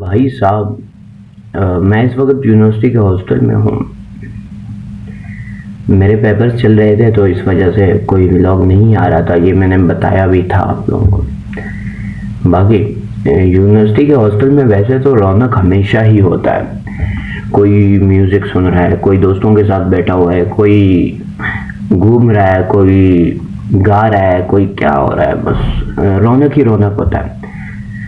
भाई साहब, मैं इस वक्त यूनिवर्सिटी के हॉस्टल में हूँ। मेरे पेपर्स चल रहे थे तो इस वजह से कोई व्लॉग नहीं आ रहा था। ये मैंने बताया भी था आप लोगों को। बाकी यूनिवर्सिटी के हॉस्टल में वैसे तो रौनक हमेशा ही होता है। कोई म्यूज़िक सुन रहा है, कोई दोस्तों के साथ बैठा हुआ है, कोई घूम रहा है, कोई गा रहा है, कोई क्या हो रहा है, बस रौनक ही रौनक होता है।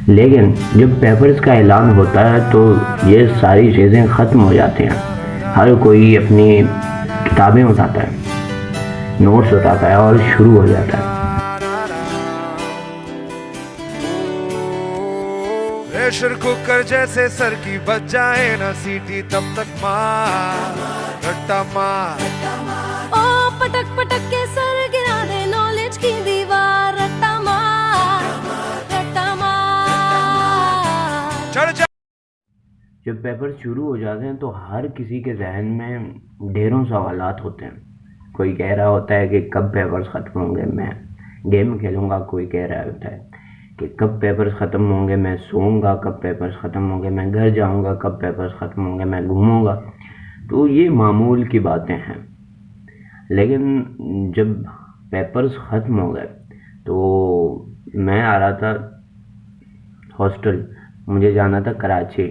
लेकिन जब पेपर्स का ऐलान होता है तो ये सारी चीज़ें ख़त्म हो जाती हैं। हर कोई अपनी किताबें उठाता है, नोट्स उठाता है और शुरू हो जाता है। प्रेशर कुकर जैसे सर की बज जाए ना सीटी, तब तक मार रट्टा मार। ओ पटक पटक के सर गिरा दे नॉलेज की दीवार, रट्टा मार रट्टा मार। चढ़ जा। जब पेपर शुरू हो जाते हैं तो हर किसी के जहन में ढेरों सवालात होते हैं। कोई कह रहा होता है कि कब पेपर्स ख़त्म होंगे, मैं गेम खेलूँगा। कोई कह रहा होता है कि कब पेपर्स ख़त्म होंगे, मैं सोऊंगा। कब पेपर्स ख़त्म होंगे, मैं घर जाऊंगा। कब पेपर्स ख़त्म होंगे, मैं घूमूंगा। तो ये मामूल की बातें हैं। लेकिन जब पेपर्स ख़त्म हो गए तो मैं आ रहा था हॉस्टल, मुझे जाना था कराची।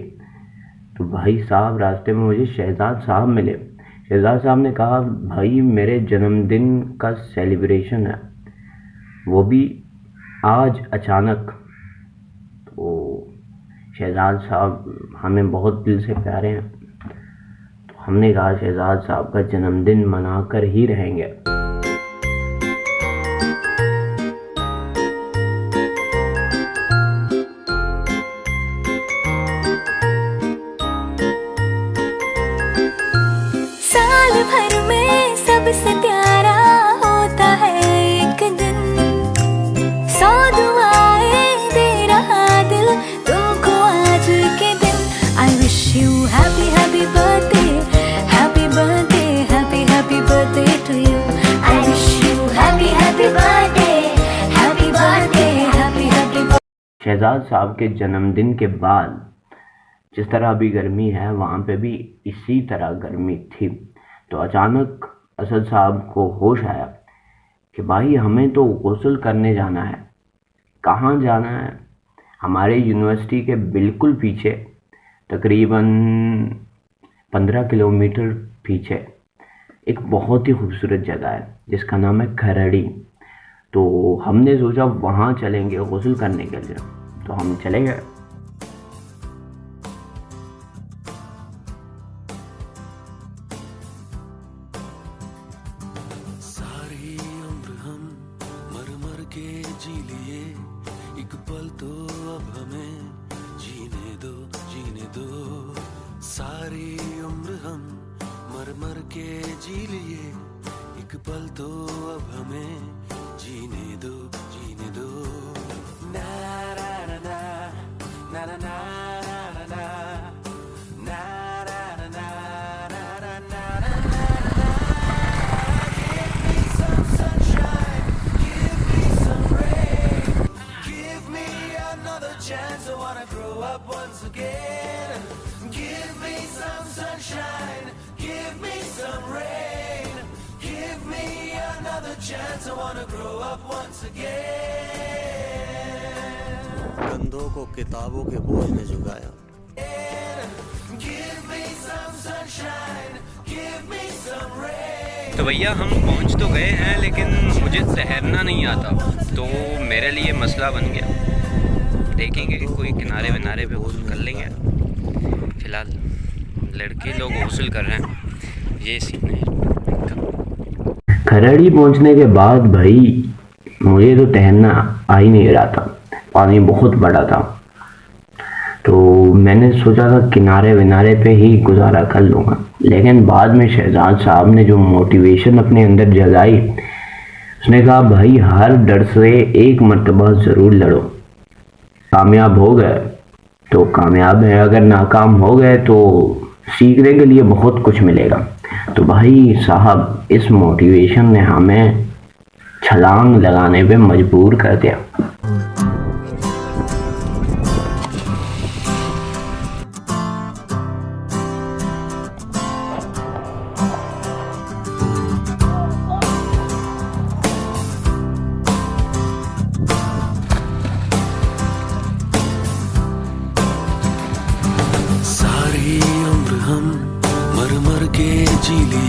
तो भाई साहब रास्ते में मुझे शहजाद साहब मिले। शहजाद साहब ने कहा, भाई मेरे जन्मदिन का सेलिब्रेशन है, वो भी आज अचानक। तो शहजाद साहब हमें बहुत दिल से प्यारे हैं, तो हमने कहा शहजाद साहब का जन्मदिन मना कर ही रहेंगे। साल भर में सबसे प्यारा होता है एक दिन, 100 दुआएं दे रहा दिल तुमको आज के दिन। I wish you happy happy birthday, happy birthday, happy happy birthday to you. I wish you happy happy birthday, happy birthday, happy happy. Shahzad sahab के जन्मदिन के बाद जिस तरह अभी गर्मी है, वहाँ पे भी इसी तरह गर्मी थी। तो अचानक असद साहब को होश आया कि भाई हमें तो गुस्ल करने जाना है। कहाँ जाना है? हमारे यूनिवर्सिटी के बिल्कुल पीछे, तकरीबन 15 किलोमीटर पीछे एक बहुत ही खूबसूरत जगह है जिसका नाम है खरड़ी। तो हमने सोचा वहाँ चलेंगे गुस्ल करने के लिए, तो हम चले गए। सारी उम्र हम मर मर के जी लिए, एक पल तो अब हमें जीने दो, जीने दो। सारी उम्र हम मर मर के जी लिए, एक पल तो अब हमें जीने दो, जीने दो। ना ना ना ना ना ना ना ना ना ना ना ना ना। Give me some sunshine, give me some rain, give me another chance. I wanna grow up once again. Give me some sunshine, give me some rain, give me another chance. I wanna grow up once again. कंधों को किताबों के बोझ ने झुकाया। Give me some sunshine, give me some rain. तो भैया हम पहुंच तो गए हैं, लेकिन मुझे तैरना नहीं आता, तो मेरे लिए मसला बन गया। देखेंगे कोई किनारे विनारे पे गुस्ल कर लेंगे। फ़िलहाल लड़के लोग गुस्ल कर रहे हैं, ये सीन है। खरड़ी पहुंचने के बाद भाई मुझे तो तैरना आ ही नहीं रहा था, पानी बहुत बड़ा था। तो मैंने सोचा था किनारे विनारे पे ही गुजारा कर लूँगा। लेकिन बाद में शहजाद साहब ने जो मोटिवेशन अपने अंदर जगाई, उसने कहा भाई हर डर से एक मर्तबा ज़रूर लड़ो। कामयाब हो गए तो कामयाब है, अगर नाकाम हो गए तो सीखने के लिए बहुत कुछ मिलेगा। तो भाई साहब इस मोटिवेशन ने हमें छलांग लगाने पे मजबूर कर दिया।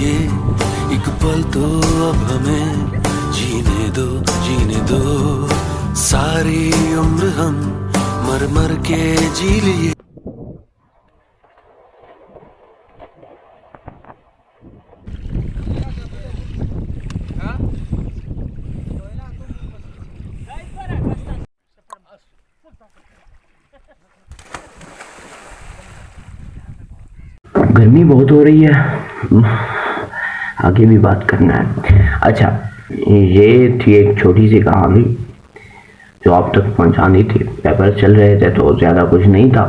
लिए एक पल तो अब हमें जीने दो सारी उम्र हम मर मर के जी लिए। गर्मी बहुत हो रही है, आगे भी बात करना है। अच्छा, ये थी एक छोटी सी कहानी जो आप तक पहुंचानी थी। पेपर चल रहे थे तो ज़्यादा कुछ नहीं था।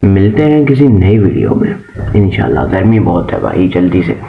मिलते हैं किसी नई वीडियो में इंशाल्लाह। गर्मी बहुत है भाई, जल्दी से।